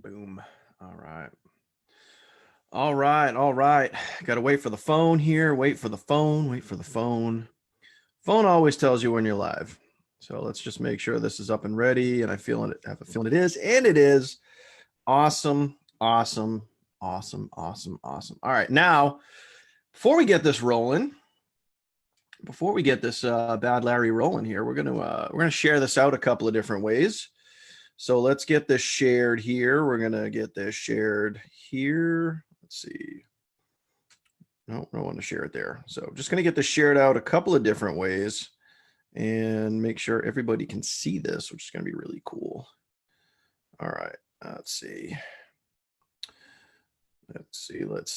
Boom. All right. All right. All right. Got to wait for the phone here. Wait for the phone. Wait for the phone. Phone always tells you when you're live. So let's just make sure this is up and ready. And I have a feeling it is. And it is. Awesome. Awesome. Awesome. Awesome. Awesome. All right. Now, before we get this rolling, before we get this Bad Larry rolling here, we're gonna share this out a couple of different ways. So let's get this shared here. We're gonna get this shared here. Let's see. No, I don't want to share it there. So just gonna get this shared out a couple of different ways and make sure everybody can see this, which is gonna be really cool. All right, let's see. Let's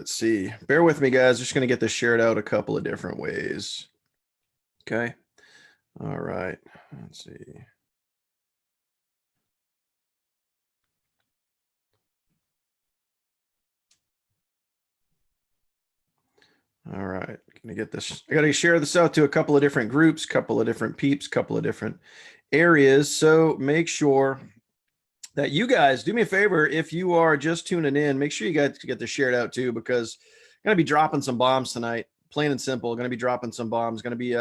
see. Bear with me, guys. Just gonna get this shared out a couple of different ways. Okay. All right. Let's see. All right, gonna get this. I gotta share this out to a couple of different groups, couple of different peeps, couple of different areas. So make sure that you guys do me a favor. If you are just tuning in, make sure you guys get this shared out too, because I'm gonna be dropping some bombs tonight. Plain and simple, gonna be dropping some bombs. Gonna be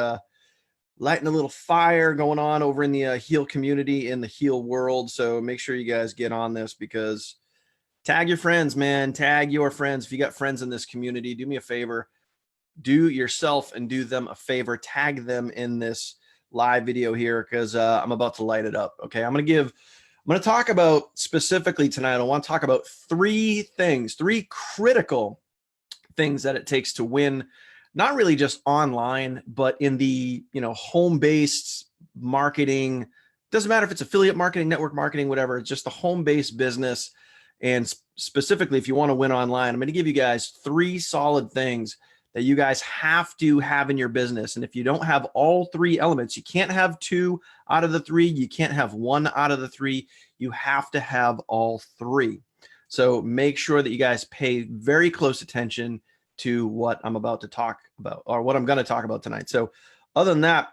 lighting a little fire going on over in the heal community, in the heal world. So make sure you guys get on this, because tag your friends, man. Tag your friends. If you got friends in this community, do me a favor. Do yourself and do them a favor. Tag them in this live video here, because I'm about to light it up. Okay, I'm going to talk about specifically tonight. I want to talk about three critical things that it takes to win, not really just online, but in the home-based marketing. Doesn't matter if it's affiliate marketing, network marketing, whatever. It's just the home-based business. And specifically, if you want to win online, I'm going to give you guys three solid things that you guys have to have in your business. And if you don't have all three elements, you can't have two out of the three. You can't have one out of the three. You have to have all three. So make sure that you guys pay very close attention to what I'm about to talk about, or what I'm going to talk about tonight. So other than that,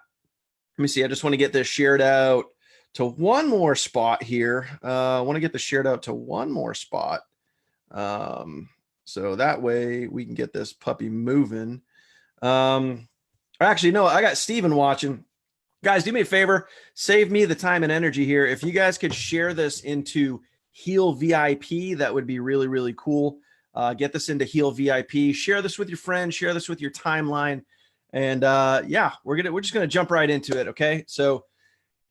let me see. I just want to get this shared out to one more spot here. I want to get this shared out to one more spot. So that way we can get this puppy moving. Actually, no, I got Steven watching. Guys, do me a favor. Save me the time and energy here. If you guys could share this into Heal VIP, that would be really, really cool. Get this into Heal VIP. Share this with your friends. Share this with your timeline. And yeah, we're just gonna jump right into it. Okay. So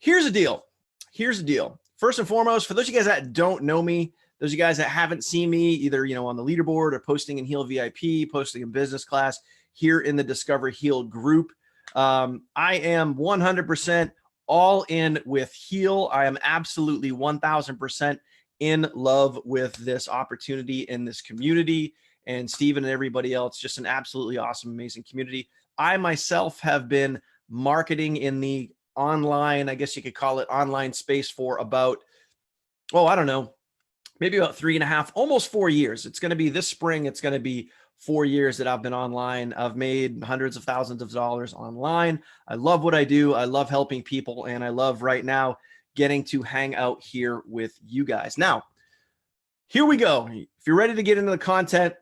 here's the deal. First and foremost, for those of you guys that don't know me, those of you guys that haven't seen me either, on the leaderboard or posting in Heal VIP, posting in business class here in the Discover Heal group, I am 100% all in with Heal. I am absolutely 1000% in love with this opportunity in this community, and Steven and everybody else. Just an absolutely awesome, amazing community. I myself have been marketing in the online, I guess you could call it online space, for about, I don't know, maybe about 3.5, almost 4 years. It's going to be this spring. It's going to be 4 years that I've been online. I've made hundreds of thousands of dollars online. I love what I do. I love helping people. And I love right now getting to hang out here with you guys. Now, here we go. If you're ready to get into the content,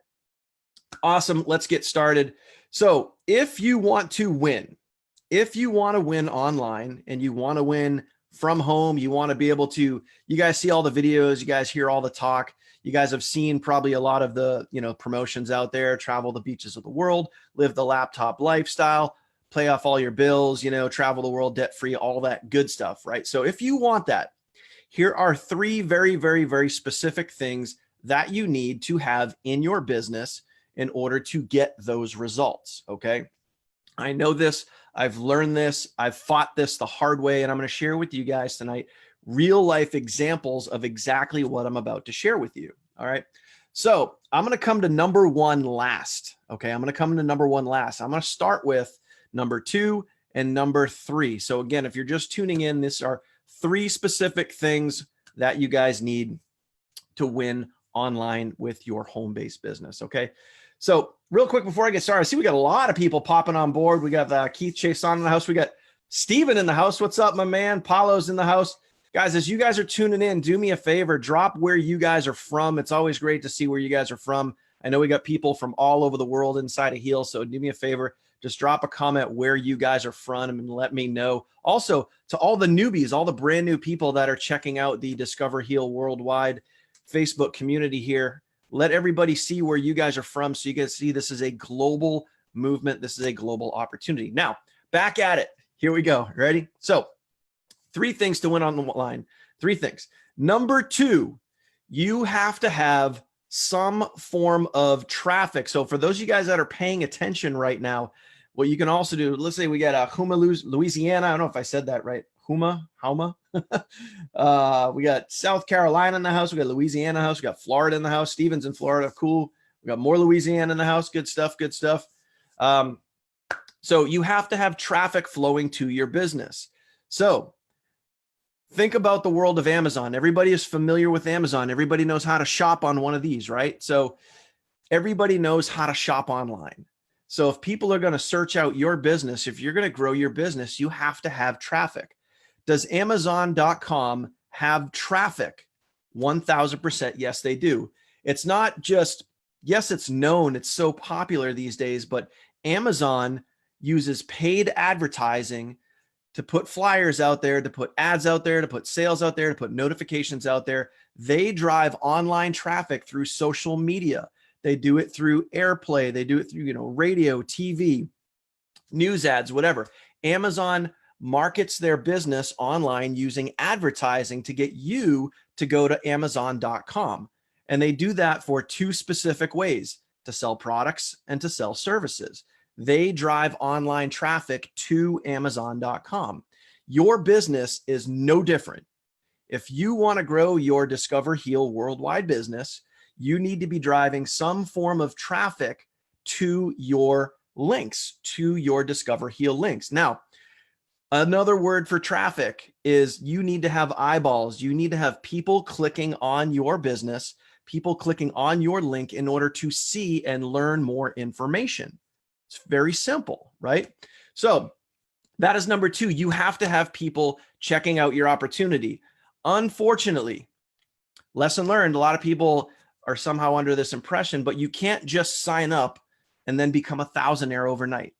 awesome. Let's get started. So if you want to win online and you want to win from home, you want to be able to, you guys see all the videos, you guys hear all the talk, you guys have seen probably a lot of the, promotions out there: travel the beaches of the world, live the laptop lifestyle, pay off all your bills, travel the world debt-free, all that good stuff, right? So if you want that, here are three very, very, very specific things that you need to have in your business in order to get those results. Okay. I know this. I've learned this. I've fought this the hard way, and I'm going to share with you guys tonight real life examples of exactly what I'm about to share with you. All right. So I'm going to come to number one last. Okay. I'm going to come to number one last. I'm going to start with number two and number three. So again, if you're just tuning in, these are three specific things that you guys need to win online with your home-based business. Okay. So real quick before I get started, I see we got a lot of people popping on board. We got Keith Chason in the house. We got Steven in the house. What's up, my man? Paulo's in the house. Guys, as you guys are tuning in, do me a favor, drop where you guys are from. It's always great to see where you guys are from. I know we got people from all over the world inside of Heal, so do me a favor, just drop a comment where you guys are from and let me know. Also, to all the newbies, all the brand new people that are checking out the Discover Heal Worldwide Facebook community here, let everybody see where you guys are from so you guys see this is a global movement. This is a global opportunity. Now, back at it. Here we go. Ready? So, 3 things to win on the line. 3 things. Number 2, you have to have some form of traffic. So for those of you guys that are paying attention right now, what you can also do, let's say we got Houma, Louisiana. I don't know if I said that right. Houma. We got South Carolina in the house. We got Louisiana in the house. We got Florida in the house. Steven's in Florida. Cool. We got more Louisiana in the house. Good stuff. Good stuff. So you have to have traffic flowing to your business. So think about the world of Amazon. Everybody is familiar with Amazon. Everybody knows how to shop on one of these, right? So everybody knows how to shop online. So if people are going to search out your business, if you're going to grow your business, you have to have traffic. Does Amazon.com have traffic? 1000%. Yes, they do. It's not just, yes, it's known. It's so popular these days, but Amazon uses paid advertising to put flyers out there, to put ads out there, to put sales out there, to put notifications out there. They drive online traffic through social media. They do it through airplay. They do it through, radio, TV, news ads, whatever. Amazon markets their business online using advertising to get you to go to Amazon.com. And they do that for 2 specific ways: to sell products and to sell services. They drive online traffic to Amazon.com. Your business is no different. If you want to grow your Discover Heal Worldwide business, you need to be driving some form of traffic to your links, to your Discover Heal links. Now, another word for traffic is you need to have eyeballs. You need to have people clicking on your business, people clicking on your link in order to see and learn more information. It's very simple, right? So that is number 2. You have to have people checking out your opportunity. Unfortunately, lesson learned, a lot of people are somehow under this impression, but you can't just sign up and then become a thousandaire overnight.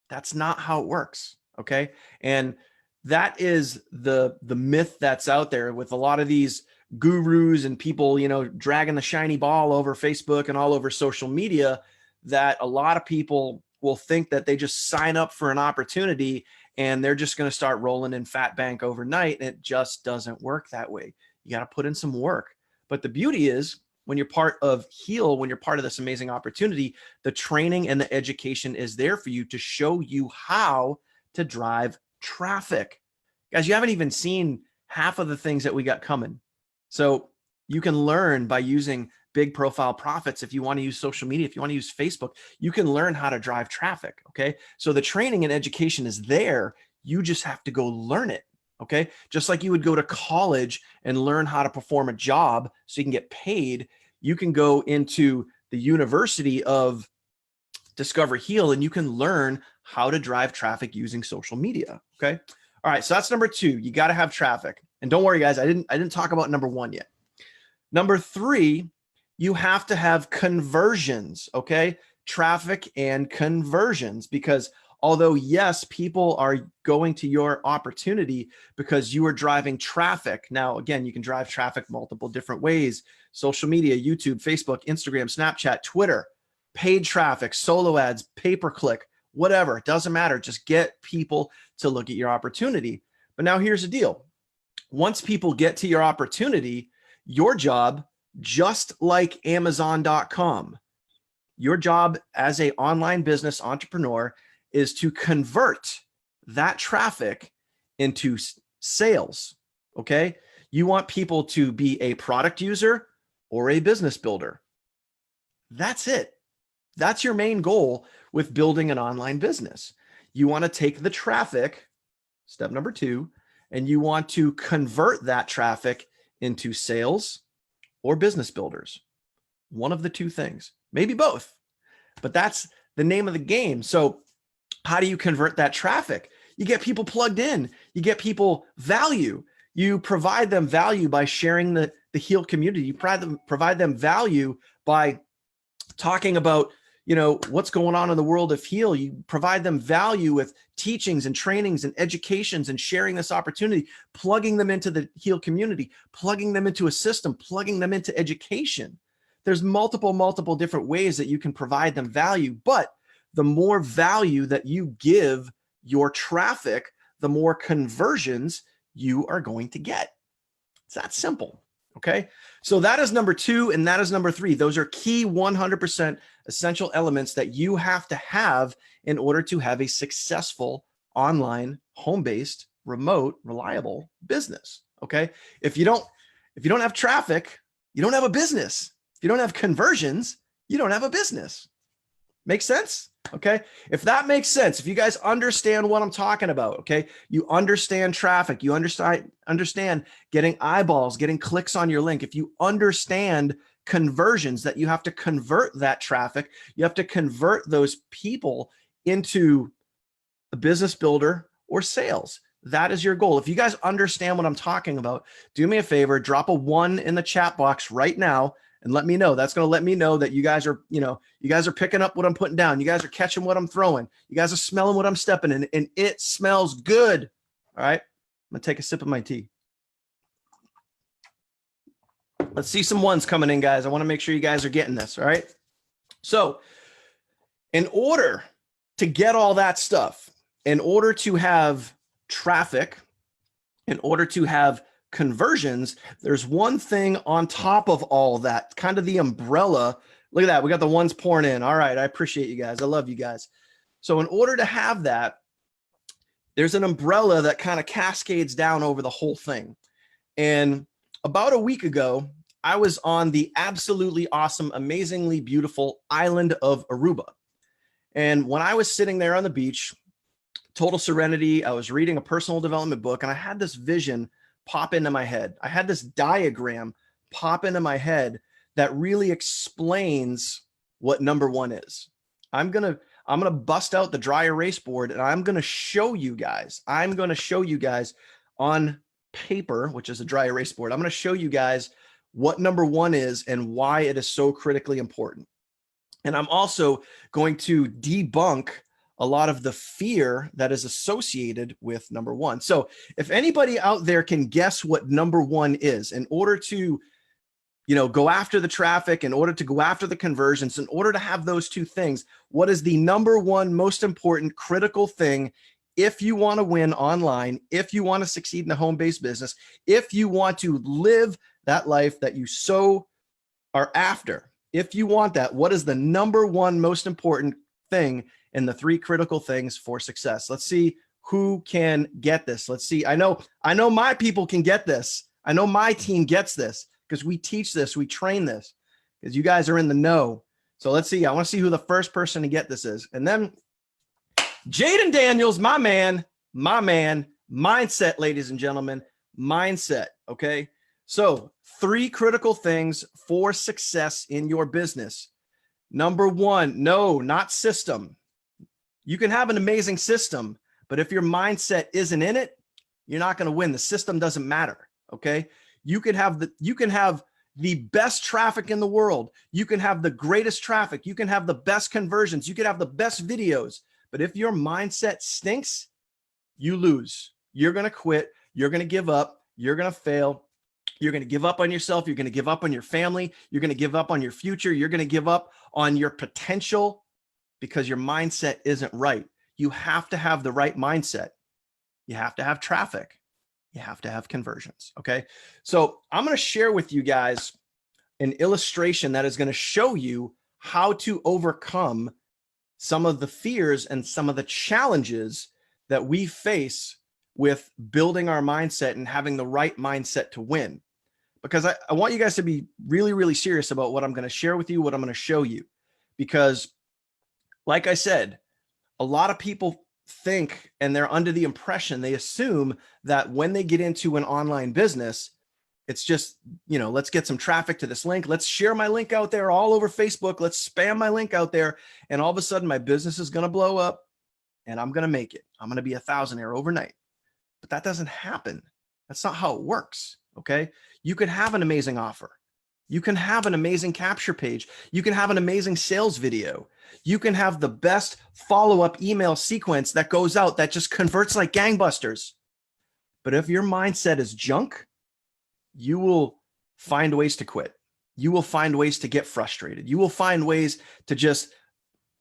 That's not how it works, okay? And that is the myth that's out there with a lot of these gurus and people, dragging the shiny ball over Facebook and all over social media, that a lot of people will think that they just sign up for an opportunity and they're just going to start rolling in fat bank overnight. And it just doesn't work that way. You got to put in some work. But the beauty is, when you're part of Heal, when you're part of this amazing opportunity, the training and the education is there for you to show you how to drive traffic. Guys, you haven't even seen half of the things that we got coming. So you can learn by using big profile profits. If you want to use social media, if you want to use Facebook, you can learn how to drive traffic. Okay. So the training and education is there. You just have to go learn it. Okay. Just like you would go to college and learn how to perform a job so you can get paid, you can go into the University of Discover Heal and you can learn how to drive traffic using social media. Okay. All right. So that's number 2. You got to have traffic. And don't worry, guys, I didn't talk about number 1 yet. Number 3, you have to have conversions, okay? Traffic and conversions, because although, yes, people are going to your opportunity because you are driving traffic. Now, again, you can drive traffic multiple different ways: social media, YouTube, Facebook, Instagram, Snapchat, Twitter, paid traffic, solo ads, pay-per-click, whatever. It doesn't matter. Just get people to look at your opportunity. But now here's the deal. Once people get to your opportunity, your job, just like Amazon.com, your job as an online business entrepreneur is to convert that traffic into sales. Okay. You want people to be a product user or a business builder. That's it. That's your main goal with building an online business. You want to take the traffic, step number 2, and you want to convert that traffic into sales or business builders. One of the 2 things, maybe both, but that's the name of the game. So how do you convert that traffic? You get people plugged in, you get people value, You provide them value by sharing the heal community. You provide them value by talking about, what's going on in the world of heal. You provide them value with teachings and trainings and educations and sharing this opportunity, plugging them into the heal community, plugging them into a system, plugging them into education. There's multiple different ways that you can provide them value, but the more value that you give your traffic, the more conversions you are going to get. It's that simple. Okay. So that is number 2. And that is number 3. Those are key 100% essential elements that you have to have in order to have a successful online, home-based, remote, reliable business. Okay. If you don't have traffic, you don't have a business. If you don't have conversions, you don't have a business. Make sense? Okay. If that makes sense, if you guys understand what I'm talking about, okay, you understand traffic, you understand getting eyeballs, getting clicks on your link. If you understand conversions, that you have to convert that traffic, you have to convert those people into a business builder or sales. That is your goal. If you guys understand what I'm talking about, do me a favor, drop a 1 in the chat box right now and let me know. That's going to let me know that you guys are, you guys are picking up what I'm putting down. You guys are catching what I'm throwing. You guys are smelling what I'm stepping in, and it smells good. All right. I'm going to take a sip of my tea. Let's see some 1s coming in, guys. I want to make sure you guys are getting this. All right. So in order to get all that stuff, in order to have traffic, in order to have conversions, there's one thing on top of all that, kind of the umbrella. Look at that. We got the 1s pouring in. All right. I appreciate you guys. I love you guys. So in order to have that, there's an umbrella that kind of cascades down over the whole thing. And about a week ago, I was on the absolutely awesome, amazingly beautiful island of Aruba. And when I was sitting there on the beach, total serenity, I was reading a personal development book, and I had this vision pop into my head. I had this diagram pop into my head that really explains what number 1 is. I'm going to bust out the dry erase board, and I'm going to show you guys. I'm going to show you guys on paper, which is a dry erase board. I'm going to show you guys what number 1 is and why it is so critically important. And I'm also going to debunk a lot of the fear that is associated with number 1. So if anybody out there can guess what number 1 is, in order to, go after the traffic, in order to go after the conversions, in order to have those 2 things, what is the number 1 most important critical thing if you want to win online, if you want to succeed in a home-based business, if you want to live that life that you so are after, if you want that, what is the number 1 most important thing and the 3 critical things for success? Let's see who can get this. Let's see. I know my people can get this. I know my team gets this because we teach this, we train this, because you guys are in the know. So let's see. I want to see who the first person to get this is. And then Jaden Daniels, my man, mindset, ladies and gentlemen, mindset. Okay. So 3 critical things for success in your business. Number 1, no, not system. You can have an amazing system, but if your mindset isn't in it, you're not going to win. The system doesn't matter. Okay. You can have the best traffic in the world. You can have the greatest traffic. You can have the best conversions. You can have the best videos. But if your mindset stinks, you lose. You're going to quit. You're going to give up. You're going to fail. You're going to give up on yourself. You're going to give up on your family. You're going to give up on your future. You're going to give up on your potential because your mindset isn't right. You have to have the right mindset. You have to have traffic. You have to have conversions. Okay. So I'm going to share with you guys an illustration that is going to show you how to overcome some of the fears and some of the challenges that we face with building our mindset and having the right mindset to win. Because I want you guys to be really, really serious about what I'm going to share with you, what I'm going to show you. Because like I said, a lot of people think, and they're under the impression, they assume that when they get into an online business, it's just, let's get some traffic to this link. Let's share my link out there all over Facebook. Let's spam my link out there. And all of a sudden my business is going to blow up and I'm going to make it. I'm going to be a thousandaire overnight. But that doesn't happen. That's not how it works. Okay. You could have an amazing offer. You can have an amazing capture page. You can have an amazing sales video. You can have the best follow-up email sequence that goes out that just converts like gangbusters. But if your mindset is junk, you will find ways to quit. You will find ways to get frustrated. You will find ways to just,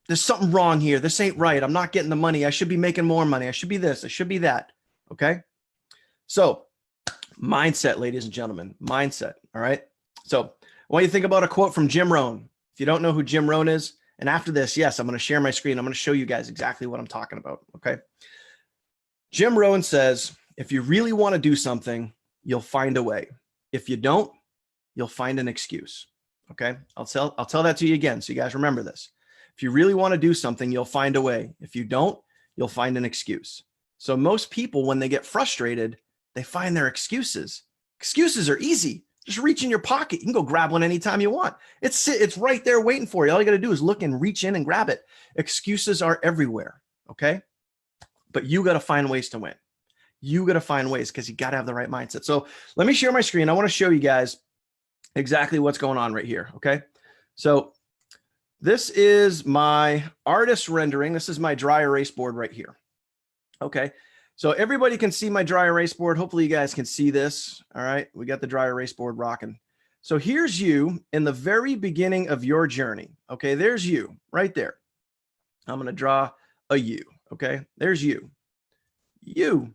there's something wrong here. This ain't right. I'm not getting the money. I should be making more money. I should be this. I should be that. Okay. So mindset, ladies and gentlemen, mindset. All right. So I want you to think about a quote from Jim Rohn. If you don't know who Jim Rohn is, and after this, yes, I'm going to share my screen. I'm going to show you guys exactly what I'm talking about. Okay. Jim Rohn says, if you really want to do something, you'll find a way. If you don't, you'll find an excuse. Okay. I'll tell that to you again. So you guys remember this. If you really want to do something, you'll find a way. If you don't, you'll find an excuse. So most people, when they get frustrated, they find their excuses. Excuses are easy. Just reach in your pocket. You can go grab one anytime you want. It's right there waiting for you. All you got to do is look and reach in and grab it. Excuses are everywhere. Okay. But you got to find ways to win. You got to find ways because you got to have the right mindset. So let me share my screen. I want to show you guys exactly what's going on right here. Okay. So this is my artist rendering. This is my dry erase board right here. Okay. So everybody can see my dry erase board. Hopefully you guys can see this. All right. We got the dry erase board rocking. So here's you in the very beginning of your journey. Okay. There's you right there. I'm going to draw a U. Okay. There's you. You.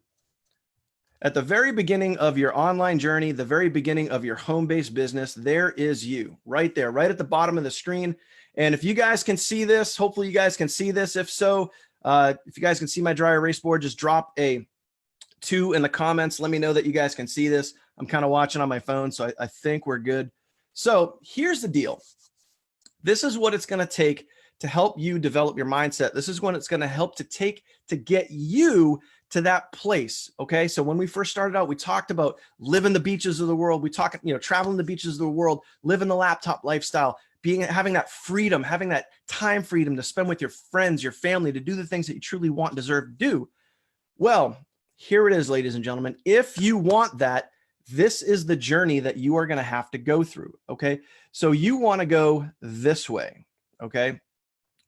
At the very beginning of your online journey, the very beginning of your home-based business, there is you right there, right at the bottom of the screen. And if you guys can see this, hopefully you guys can see this. If so, if you guys can see my dry erase board, just drop a 2 in the comments. Let me know that you guys can see this. I'm kind of watching on my phone, so I think we're good. So here's the deal. This is what it's going to take to help you develop your mindset. This is what it's going to help to get you to that place. Okay. So when we first started out, we talked about living the beaches of the world. We talked, traveling the beaches of the world, living the laptop lifestyle, having that freedom, having that time freedom to spend with your friends, your family, to do the things that you truly want and deserve to do. Well, here it is, ladies and gentlemen. If you want that, this is the journey that you are going to have to go through. Okay. So you want to go this way. Okay.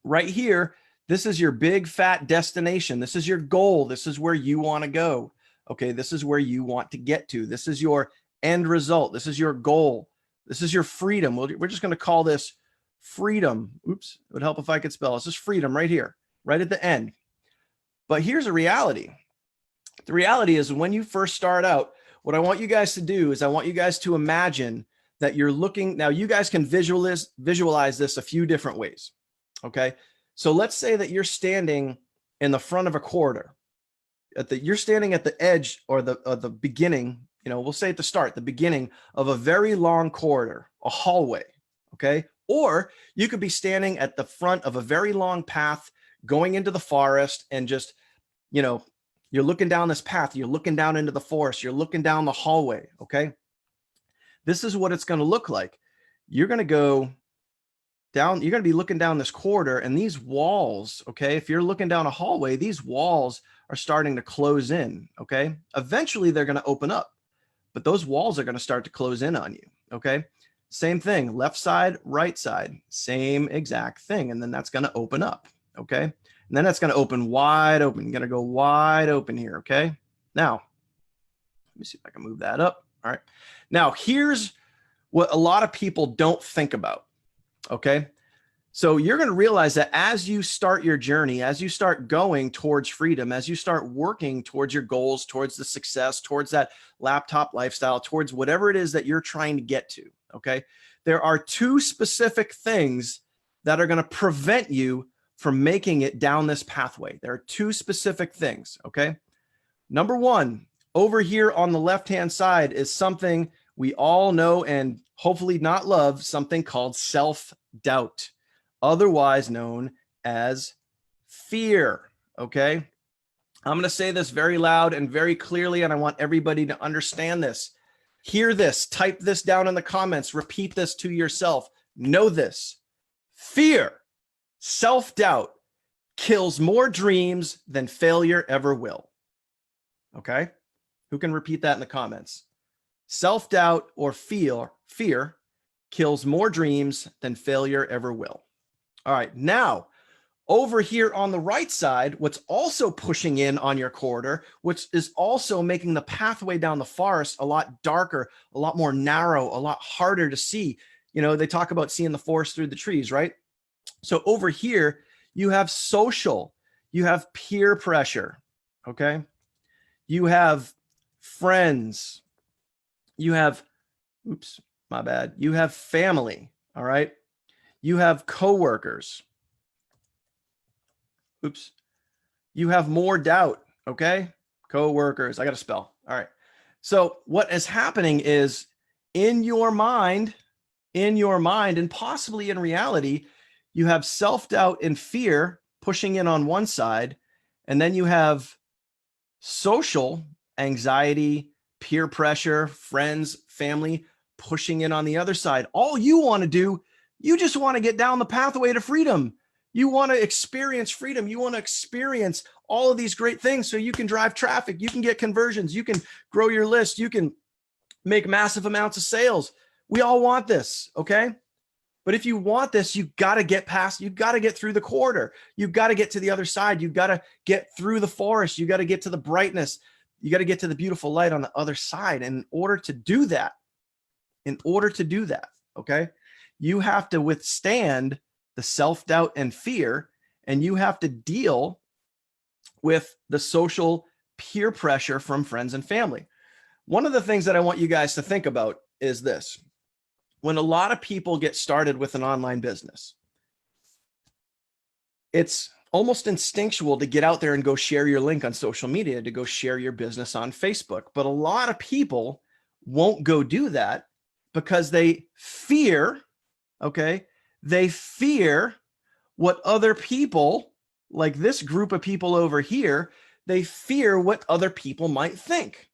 Right here, this is your big fat destination. This is your goal. This is where you want to go. Okay. This is where you want to get to. This is your end result. This is your goal. This is your freedom. We're just going to call this freedom. Oops. It would help if I could spell. This is freedom right here, right at the end. But here's a reality. The reality is when you first start out, what I want you guys to do is I want you guys to imagine that you're looking. Now you guys can visualize this a few different ways. Okay. So let's say that you're standing in the front of a corridor. You're standing at the edge or the beginning, we'll say at the start, the beginning of a very long corridor, a hallway. Okay. Or you could be standing at the front of a very long path going into the forest and just, you're looking down this path, you're looking down into the forest, you're looking down the hallway. Okay. This is what it's going to look like. You're going to go down, you're going to be looking down this corridor and these walls. Okay. If you're looking down a hallway, these walls are starting to close in. Okay. Eventually they're going to open up, but those walls are going to start to close in on you. Okay. Same thing, left side, right side, same exact thing. And then that's going to open up. Okay. And then that's going to open wide open. You're going to go wide open here. Okay. Now, let me see if I can move that up. All right. Now here's what a lot of people don't think about. Okay. So you're going to realize that as you start your journey, as you start going towards freedom, as you start working towards your goals, towards the success, towards that laptop lifestyle, towards whatever it is that you're trying to get to. Okay. There are 2 specific things that are going to prevent you from making it down this pathway. There are 2 specific things. Okay. Number 1, over here on the left-hand side is something we all know and hopefully not love, something called self-doubt, otherwise known as fear. Okay. I'm going to say this very loud and very clearly, and I want everybody to understand this. Hear this, type this down in the comments, repeat this to yourself. Know this: fear, self-doubt kills more dreams than failure ever will. Okay. Who can repeat that in the comments? Self-doubt or fear kills more dreams than failure ever will. All right, now over here on the right side, what's also pushing in on your corridor, which is also making the pathway down the forest a lot darker, a lot more narrow, a lot harder to see. You know, they talk about seeing the forest through the trees, right? So over here, you have social, you have peer pressure, okay? You have friends, you have, oops, my bad. You have family, all right? You have coworkers. Oops. You have more doubt, okay? Coworkers, I got to spell. All right. So what is happening is in your mind, and possibly in reality, you have self-doubt and fear pushing in on one side, and then you have social anxiety, peer pressure, friends, family pushing in on the other side. All you want to do, you just want to get down the pathway to freedom. You want to experience freedom. You want to experience all of these great things so you can drive traffic. You can get conversions. You can grow your list. You can make massive amounts of sales. We all want this, okay? But if you want this, you got to get past, you got to get through the corridor. You got to get to the other side. You got to get through the forest. You got to get to the brightness. You got to get to the beautiful light on the other side. And in order to do that, okay, you have to withstand the self-doubt and fear, and you have to deal with the social peer pressure from friends and family. One of the things that I want you guys to think about is this. When a lot of people get started with an online business, it's almost instinctual to get out there and go share your link on social media, to go share your business on Facebook. But a lot of people won't go do that because they fear, okay? They fear what other people, like this group of people over here, they fear what other people might think,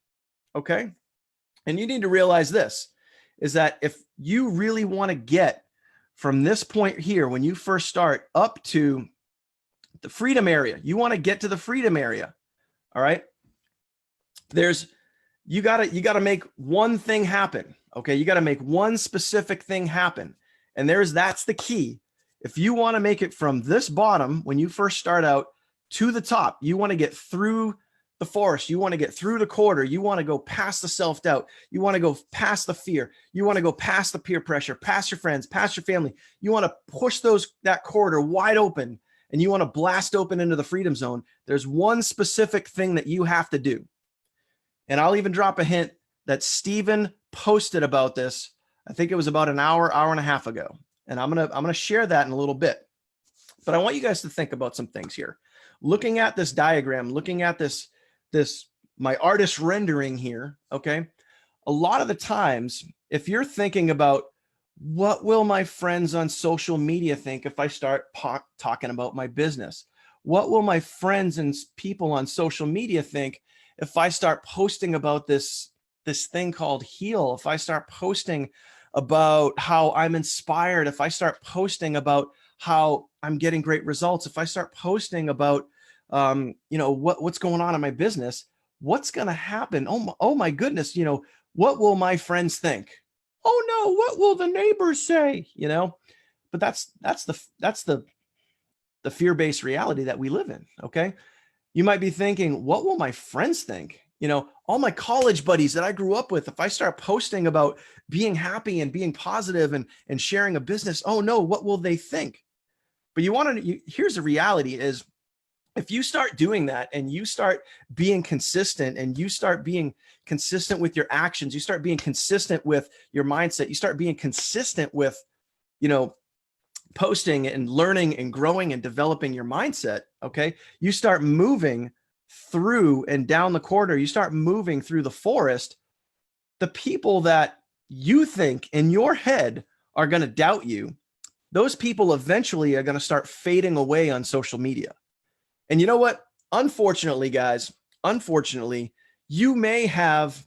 okay? And you need to realize this, is that if you really want to get from this point here, when you first start up to the freedom area, you want to get to the freedom area, all right? You gotta make one thing happen, okay? You gotta make one specific thing happen. And that's the key. If you want to make it from this bottom, when you first start out, to the top, you want to get through the forest. You want to get through the corridor. You want to go past the self-doubt. You want to go past the fear. You want to go past the peer pressure, past your friends, past your family. You want to push that corridor wide open, and you want to blast open into the freedom zone. There's one specific thing that you have to do. And I'll even drop a hint that Steven posted about this. I think it was about an hour and a half ago. And I'm gonna share that in a little bit. But I want you guys to think about some things here. Looking at this diagram, looking at this my artist rendering here, okay? A lot of the times, if you're thinking about what will my friends on social media think if I start talking about my business? What will my friends and people on social media think if I start posting about this thing called heal? If I start posting about how I'm inspired, if I start posting about how I'm getting great results, if I start posting about what's going on in my business, what's going to happen? Oh my goodness, what will my friends think? Oh no, what will the neighbors say? But that's the fear-based reality that we live in. Okay. You might be thinking, what will my friends think? All my college buddies that I grew up with, if I start posting about being happy and being positive and sharing a business, oh no, what will they think? But here's the reality is, if you start doing that and you start being consistent and you start being consistent with your actions, you start being consistent with your mindset, you start being consistent with, posting and learning and growing and developing your mindset, okay? You start moving through and down the corridor, you start moving through the forest. The people that you think in your head are going to doubt you, those people eventually are going to start fading away on social media. And you know what? Unfortunately, guys, you may have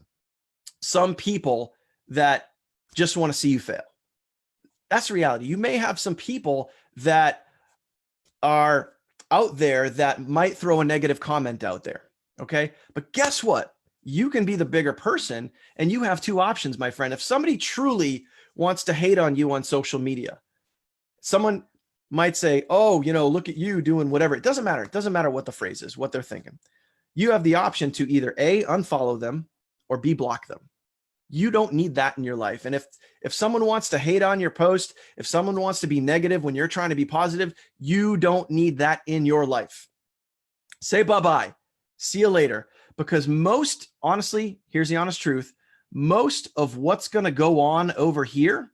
some people that just want to see you fail. That's the reality. You may have some people that are out there that might throw a negative comment out there. Okay. But guess what? you can be the bigger person, and you have two options, my friend. If somebody truly wants to hate on you on social media, someone might say, oh, look at you doing whatever. It doesn't matter. It doesn't matter what the phrase is, what they're thinking. You have the option to either A, unfollow them, or B, block them. You don't need that in your life. And if someone wants to hate on your post, if someone wants to be negative when you're trying to be positive, you don't need that in your life. Say bye-bye. See you later. Because honestly, here's the honest truth, most of what's going to go on over here,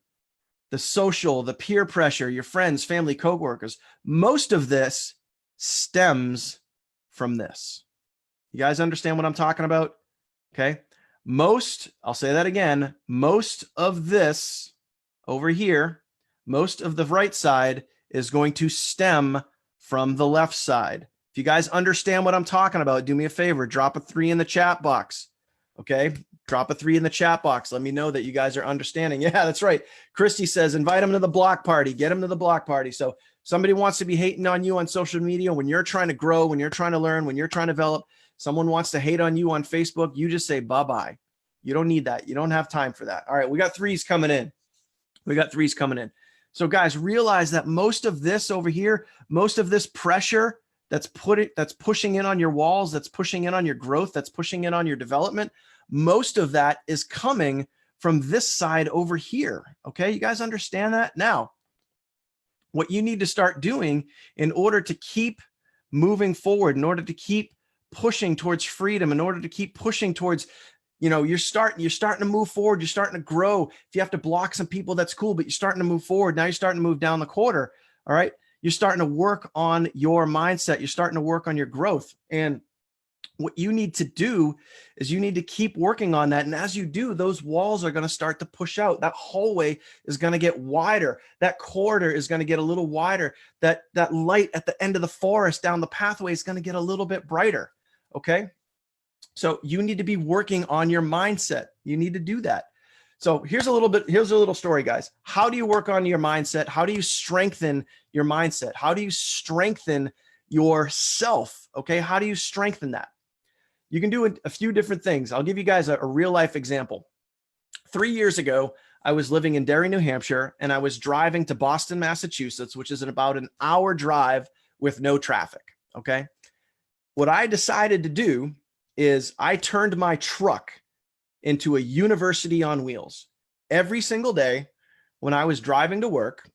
the social, the peer pressure, your friends, family, coworkers, most of this stems from this. You guys understand what I'm talking about? Okay. I'll say that again, most of this over here, most of the right side is going to stem from the left side. If you guys understand what I'm talking about, do me a favor, drop a 3 in the chat box. Okay. Drop a 3 in the chat box. Let me know that you guys are understanding. Yeah, that's right. Christy says, invite them to the block party, get them to the block party. So somebody wants to be hating on you on social media when you're trying to grow, when you're trying to learn, when you're trying to develop. Someone wants to hate on you on Facebook, you just say bye-bye. You don't need that. You don't have time for that. All right, we got 3s coming in. So guys, realize that most of this over here, most of this pressure that's pushing in on your walls, that's pushing in on your growth, that's pushing in on your development, most of that is coming from this side over here. Okay, you guys understand that? Now, what you need to start doing in order to keep moving forward, in order to keep pushing towards freedom, in order to keep pushing towards, you're starting to move forward, you're starting to grow. If you have to block some people, that's cool, but you're starting to move forward. Now you're starting to move down the quarter. All right. You're starting to work on your mindset. You're starting to work on your growth. And what you need to do is you need to keep working on that. And as you do, those walls are going to start to push out. That hallway is going to get wider. That corridor is going to get a little wider. That light at the end of the forest down the pathway is going to get a little bit brighter. Okay. So you need to be working on your mindset. You need to do that. So here's a little story, guys. How do you work on your mindset? How do you strengthen your mindset? How do you strengthen yourself? Okay. How do you strengthen that? You can do a few different things. I'll give you guys a real life example. 3 years ago, I was living in Derry, New Hampshire, and I was driving to Boston, Massachusetts, which is about an hour drive with no traffic. Okay. What I decided to do is I turned my truck into a university on wheels. Every single day when I was driving to work,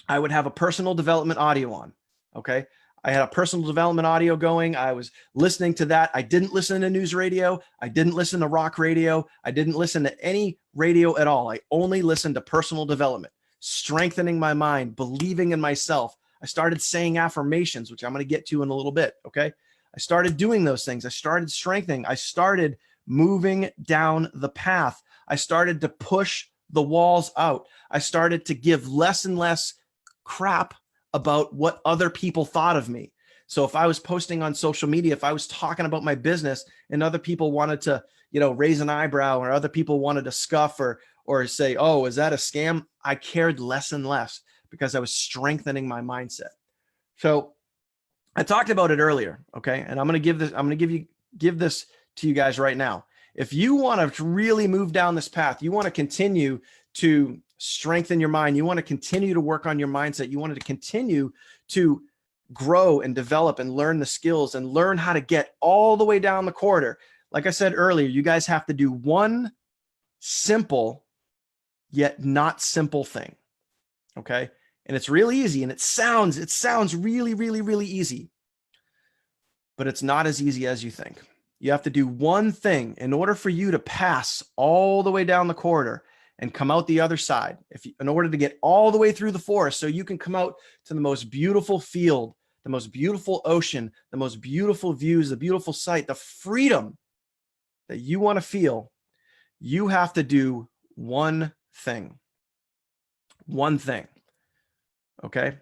I would have a personal development audio on. Okay. I had a personal development audio going. I was listening to that. I didn't listen to news radio. I didn't listen to rock radio. I didn't listen to any radio at all. I only listened to personal development, strengthening my mind, believing in myself. I started saying affirmations, which I'm going to get to in a little bit. Okay. I started doing those things. I started strengthening. I started moving down the path. I started to push the walls out. I started to give less and less crap about what other people thought of me. So if I was posting on social media, if I was talking about my business and other people wanted to, raise an eyebrow, or other people wanted to scuff or say, oh, is that a scam? I cared less and less because I was strengthening my mindset. So I talked about it earlier. Okay. And I'm going to give this to you guys right now. If you want to really move down this path, you want to continue to strengthen your mind, you want to continue to work on your mindset, you want to continue to grow and develop and learn the skills and learn how to get all the way down the corridor. Like I said earlier, you guys have to do one simple yet not simple thing. Okay. And it's really easy, and it sounds really, really, really easy, but it's not as easy as you think. You have to do one thing in order for you to pass all the way down the corridor and come out the other side. In order to get all the way through the forest, so you can come out to the most beautiful field, the most beautiful ocean, the most beautiful views, the beautiful sight, the freedom that you want to feel, you have to do one thing. One thing. Okay.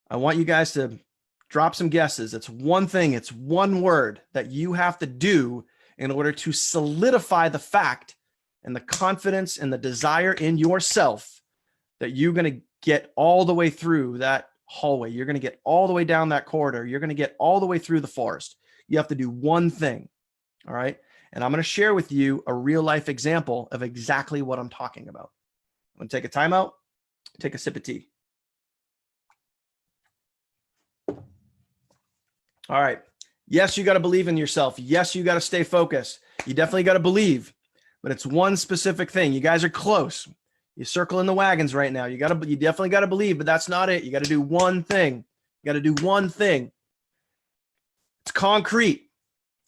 I want you guys to drop some guesses. It's one thing. It's one word that you have to do in order to solidify the fact and the confidence and the desire in yourself that you're going to get all the way through that hallway. You're going to get all the way down that corridor. You're going to get all the way through the forest. You have to do one thing. All right. And I'm going to share with you a real life example of exactly what I'm talking about. I'm going to take a timeout, take a sip of tea. All right. Yes, you got to believe in yourself. Yes, you got to stay focused. You definitely got to believe, but it's one specific thing. You guys are close. You're circling the wagons right now. You definitely got to believe, but that's not it. You got to do one thing. You got to do one thing. It's concrete.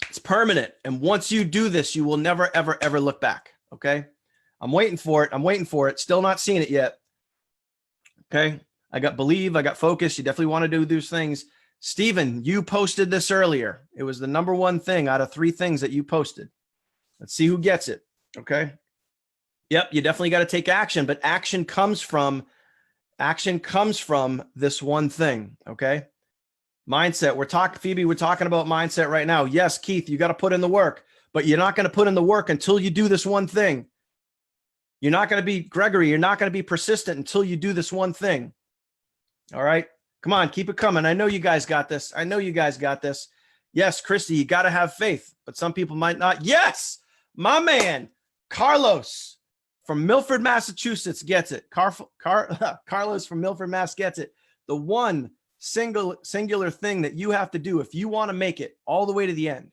It's permanent. And once you do this, you will never, ever, ever look back. Okay. I'm waiting for it. I'm waiting for it. Still not seeing it yet. Okay. I got believe. I got focus. You definitely want to do those things. Steven, you posted this earlier. It was the number one thing out of 3 things that you posted. Let's see who gets it. Okay. Yep. You definitely got to take action, but action comes from this one thing. Okay. Mindset. Phoebe, we're talking about mindset right now. Yes, Keith, you got to put in the work, but you're not going to put in the work until you do this one thing. You're not going to be Gregory. You're not going to be persistent until you do this one thing. All right. Come on, keep it coming. I know you guys got this. I know you guys got this. Yes, Christy, you got to have faith, but some people might not. Yes, my man, Carlos from Milford, Massachusetts gets it. Carlos from Milford, Mass gets it. The one singular thing that you have to do if you want to make it all the way to the end,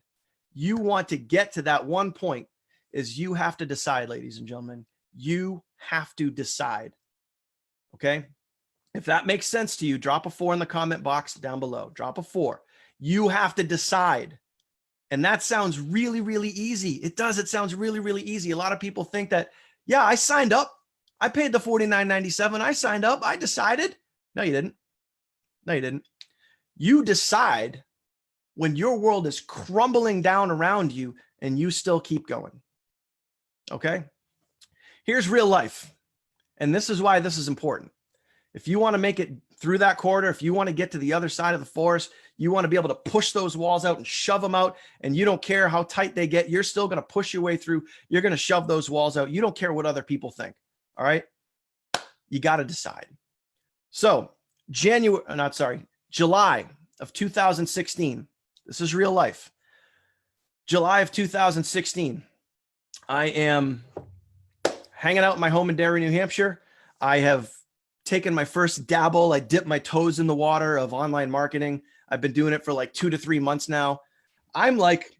you want to get to that one point, is you have to decide, ladies and gentlemen. You have to decide. Okay? If that makes sense to you, drop a 4 in the comment box down below. Drop a 4. You have to decide. And that sounds really, really easy. It does. It sounds really, really easy. A lot of people think that, yeah, I signed up. I paid the $49.97. I signed up. I decided. No, you didn't. No, you didn't. You decide when your world is crumbling down around you and you still keep going. Okay? Here's real life. And this is why this is important. If you want to make it through that corridor, if you want to get to the other side of the forest, you want to be able to push those walls out and shove them out, and you don't care how tight they get, you're still going to push your way through. You're going to shove those walls out. You don't care what other people think. All right? You got to decide. So July of 2016, this is real life. July of 2016, I am hanging out in my home in Derry, New Hampshire. I have taken my first dabble. I dipped my toes in the water of online marketing. I've been doing it for like 2 to 3 months now. I'm like,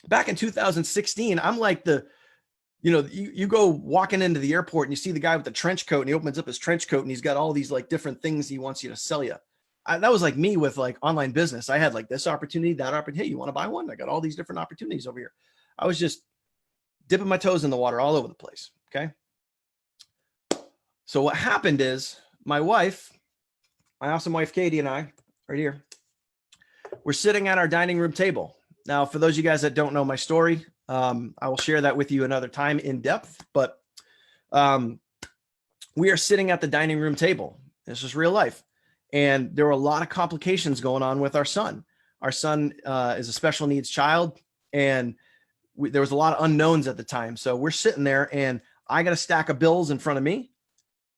back in 2016, I'm like you go walking into the airport and you see the guy with the trench coat and he opens up his trench coat and he's got all these like different things he wants you to sell you. That was like me with like online business. I had like this opportunity, that opportunity. Hey, you want to buy one? I got all these different opportunities over here. I was just dipping my toes in the water all over the place. Okay. So what happened is my awesome wife, Katie, and I, right here, we're sitting at our dining room table. Now, for those of you guys that don't know my story, I will share that with you another time in depth, but we are sitting at the dining room table. This is real life. And there were a lot of complications going on with our son. Our son is a special needs child, and there was a lot of unknowns at the time. So we're sitting there, and I got a stack of bills in front of me.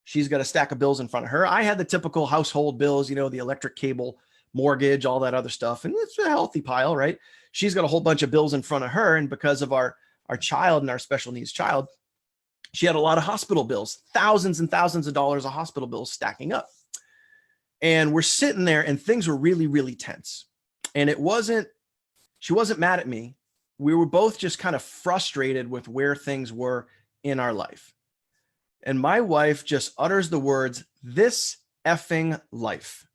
She's got a stack of bills in front of her. I had the typical household bills, the electric cable, mortgage, all that other stuff. And it's a healthy pile, right? She's got a whole bunch of bills in front of her. And because of our child and our special needs child, she had a lot of hospital bills, thousands and thousands of dollars of hospital bills stacking up. And we're sitting there and things were really, really tense. And she wasn't mad at me. We were both just kind of frustrated with where things were in our life. And my wife just utters the words, "This effing life."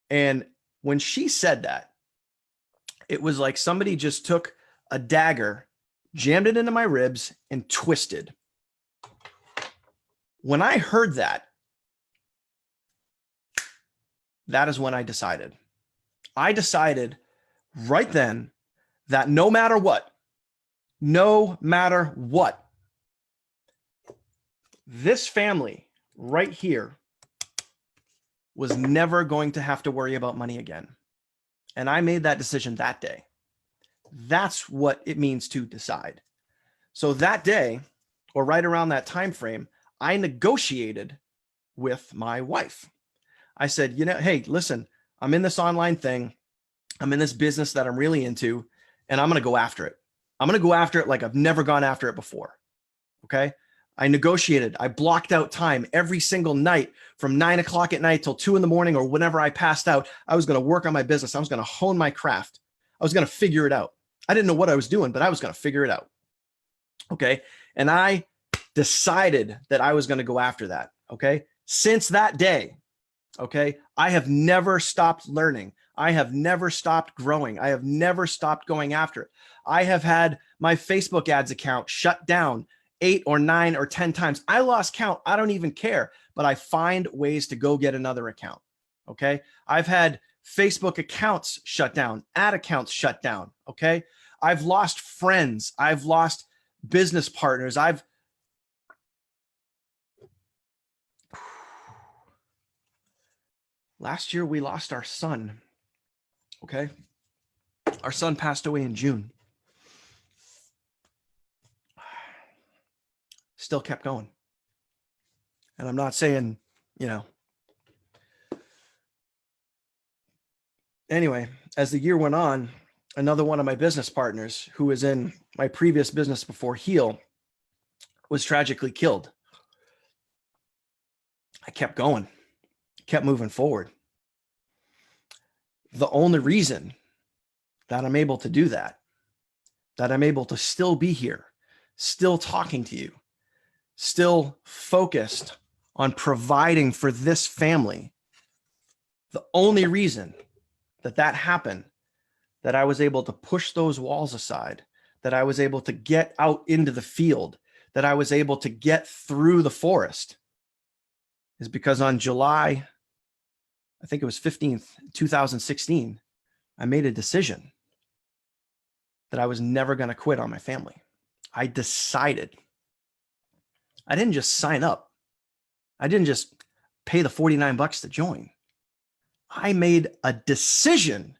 And when she said that, it was like somebody just took a dagger, jammed it into my ribs, and twisted. When I heard that, that is when I decided. I decided right then that no matter what, this family right here was never going to have to worry about money again. And I made that decision that day. That's what it means to decide. So that day, or right around that time frame, I negotiated with my wife. I said, hey, listen, I'm in this online thing. I'm in this business that I'm really into, and I'm going to go after it. I'm going to go after it like I've never gone after it before. Okay. I negotiated. I blocked out time every single night from 9 o'clock at night till 2 in the morning or whenever I passed out. I was going to work on my business. I was going to hone my craft. I was going to figure it out. I didn't know what I was doing, but I was going to figure it out. Okay. And I decided that I was going to go after that. Okay. Since that day, okay, I have never stopped learning. I have never stopped growing. I have never stopped going after it. I have had my Facebook ads account shut down 8 or 9 or 10 times. I lost count. I don't even care, but I find ways to go get another account. Okay. I've had Facebook accounts shut down, ad accounts shut down. Okay. I've lost friends. I've lost business partners. Last year we lost our son. Okay. Our son passed away in June. Still kept going. And I'm not saying, anyway, as the year went on, another one of my business partners who was in my previous business before Heal was tragically killed. I kept going, kept moving forward. The only reason that I'm able to do that I'm able to still be here, still talking to you, still focused on providing for this family. The only reason that happened, that I was able to push those walls aside, that I was able to get out into the field, that I was able to get through the forest, is because on July, I think it was 15th, 2016, I made a decision that I was never going to quit on my family. I decided. I didn't just sign up. I didn't just pay the $49 to join. I made a decision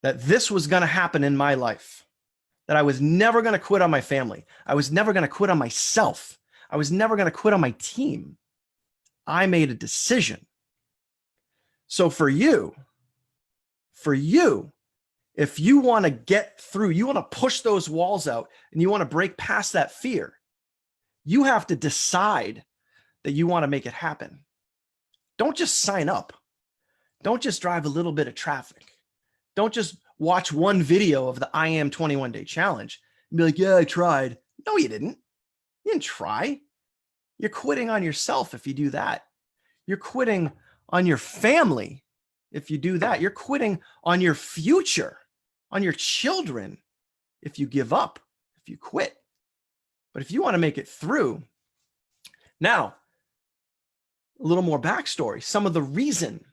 that this was going to happen in my life, that I was never going to quit on my family. I was never going to quit on myself. I was never going to quit on my team. I made a decision. So for you, if you want to get through, you want to push those walls out and you want to break past that fear, you have to decide that you want to make it happen. Don't just sign up. Don't just drive a little bit of traffic. Don't just watch one video of the I Am 21 Day Challenge and be like, yeah, I tried. No, you didn't. You didn't try. You're quitting on yourself if you do that. You're quitting on your family if you do that. You're quitting on your future, on your children if you give up, if you quit. But if you want to make it through, now, a little more backstory. Some of the reason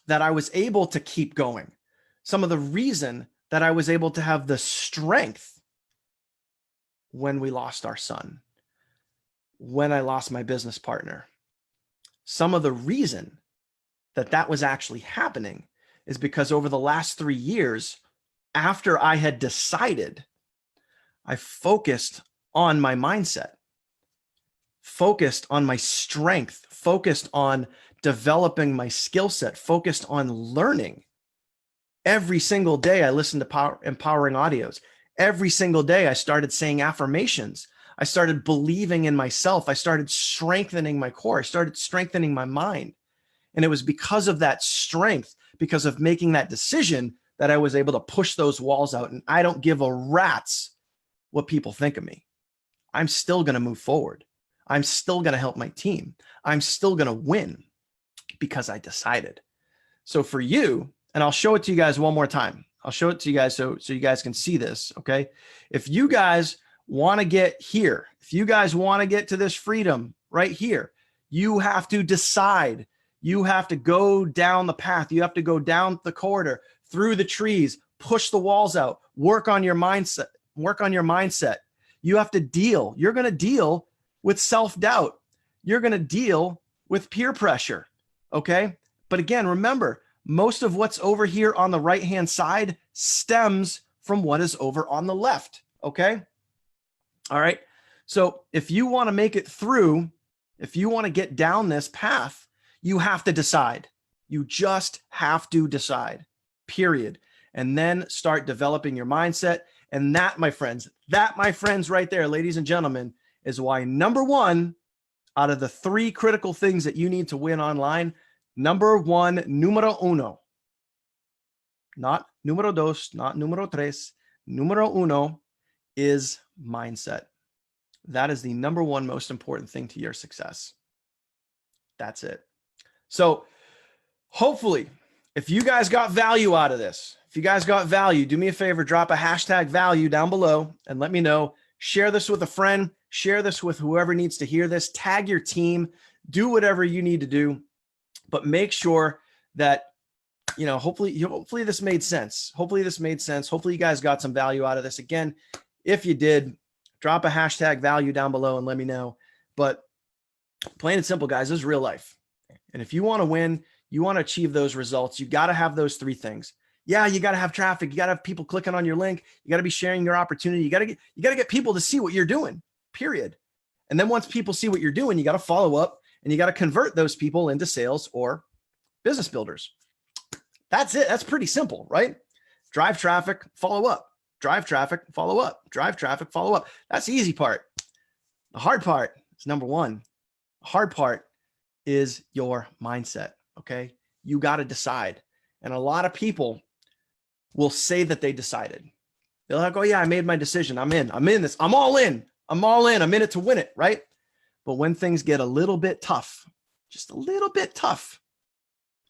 that I was able to keep going, some of the reason that I was able to have the strength when we lost our son, when I lost my business partner, some of the reason that was actually happening is because over the last 3 years, after I had decided, I focused on my mindset, focused on my strength, focused on developing my skill set, focused on learning. Every single day I listened to empowering audios. Every single day I started saying affirmations. I started believing in myself. I started strengthening my core. I started strengthening my mind. And it was because of that strength, because of making that decision, that I was able to push those walls out. And I don't give a rat's what people think of me. I'm still going to move forward. I'm still going to help my team. I'm still going to win because I decided. So for you, and I'll show it to you guys one more time. I'll show it to you guys so you guys can see this, okay? If you guys want to get here, if you guys want to get to this freedom right here, you have to decide. You have to go down the path. You have to go down the corridor, through the trees, push the walls out, work on your mindset, You have to deal. You're going to deal with self-doubt. You're going to deal with peer pressure, okay? But again, remember, most of what's over here on the right-hand side stems from what is over on the left, okay? All right. So if you want to make it through, if you want to get down this path, you have to decide. You just have to decide, period. And then start developing your mindset And that, my friends, right there, ladies and gentlemen, is why number one out of the 3 critical things that you need to win online, number one, numero uno, not numero dos, not numero tres, numero uno is mindset. That is the number one most important thing to your success. That's it. So hopefully, if you guys got value out of this, if you guys got value, do me a favor, drop a hashtag value down below and let me know. Share this with a friend, share this with whoever needs to hear this, tag your team, do whatever you need to do, but make sure that, you know, hopefully this made sense. Hopefully this made sense. Hopefully you guys got some value out of this. Again, if you did, drop a hashtag value down below and let me know. But plain and simple, guys, this is real life. And if you want to win, you want to achieve those results, you got to have those 3 things. Yeah, you got to have traffic. You got to have people clicking on your link. You got to be sharing your opportunity. You got to get people to see what you're doing, period. And then once people see what you're doing, you got to follow up and you got to convert those people into sales or business builders. That's it. That's pretty simple, right? Drive traffic, follow up, drive traffic, follow up, drive traffic, follow up. That's the easy part. The hard part is number 1. The hard part is your mindset. Okay. You got to decide. And a lot of people will say that they decided. They're like, oh yeah, I made my decision. I'm in this. I'm all in. I'm in it to win it. Right. But when things get a little bit tough, just a little bit tough,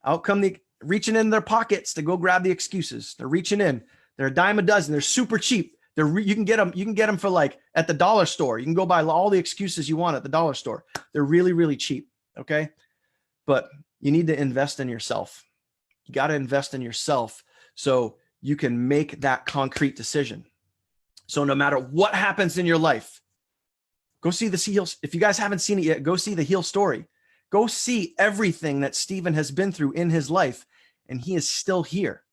out come the reaching in their pockets to go grab the excuses. They're reaching in. They're a dime a dozen. They're super cheap. You can get them for like at the dollar store. You can go buy all the excuses you want at the dollar store. They're really, really cheap. Okay. But you need to invest in yourself. You got to invest in yourself so you can make that concrete decision. So no matter what happens in your life, go see the Heal. If you guys haven't seen it yet, go see the Heal story. Go see everything that Stephen has been through in his life, and he is still here.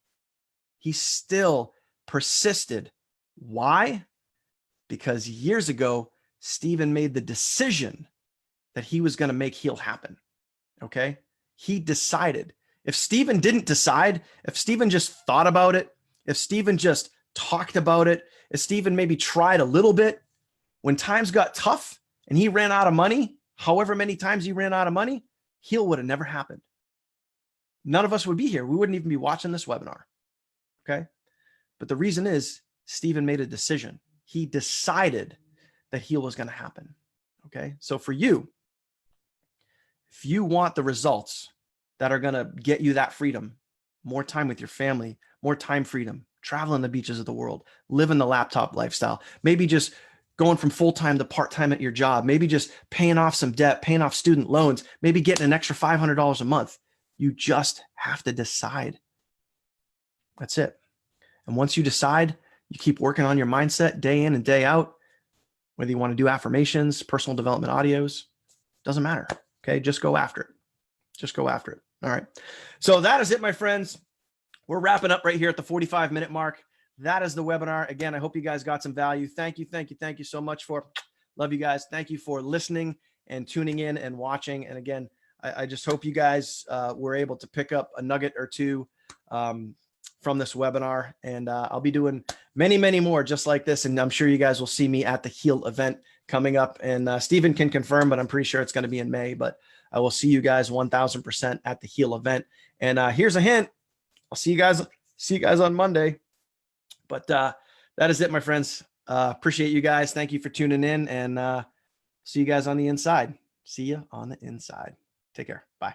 He still persisted. Why? Because years ago, Stephen made the decision that he was going to make Heal happen. Okay? He decided. If Stephen didn't decide, if Stephen just thought about it, if Stephen just talked about it, if Stephen maybe tried a little bit, when times got tough and he ran out of money, however many times he ran out of money, Heal would have never happened. None of us would be here. We wouldn't even be watching this webinar. Okay? But the reason is Stephen made a decision. He decided that Heal was going to happen. Okay? So for you, if you want the results that are going to get you that freedom, more time with your family, more time freedom, traveling the beaches of the world, living the laptop lifestyle, maybe just going from full-time to part-time at your job, maybe just paying off some debt, paying off student loans, maybe getting an extra $500 a month. You just have to decide. That's it. And once you decide, you keep working on your mindset day in and day out, whether you want to do affirmations, personal development audios, doesn't matter. Okay. Just go after it. Just go after it. All right. So that is it, my friends. We're wrapping up right here at the 45-minute mark. That is the webinar. Again, I hope you guys got some value. Thank you. Thank you. Thank you so much love you guys. Thank you for listening and tuning in and watching. And again, I just hope you guys were able to pick up a nugget or two from this webinar. And I'll be doing many, many more just like this. And I'm sure you guys will see me at the Heal event coming up. And Stephen can confirm, but I'm pretty sure it's going to be in May. But I will see you guys 1000% at the Heal event. And here's a hint. I'll see you guys on Monday. But that is it, my friends. Appreciate you guys. Thank you for tuning in, and see you guys on the inside. See you on the inside. Take care. Bye.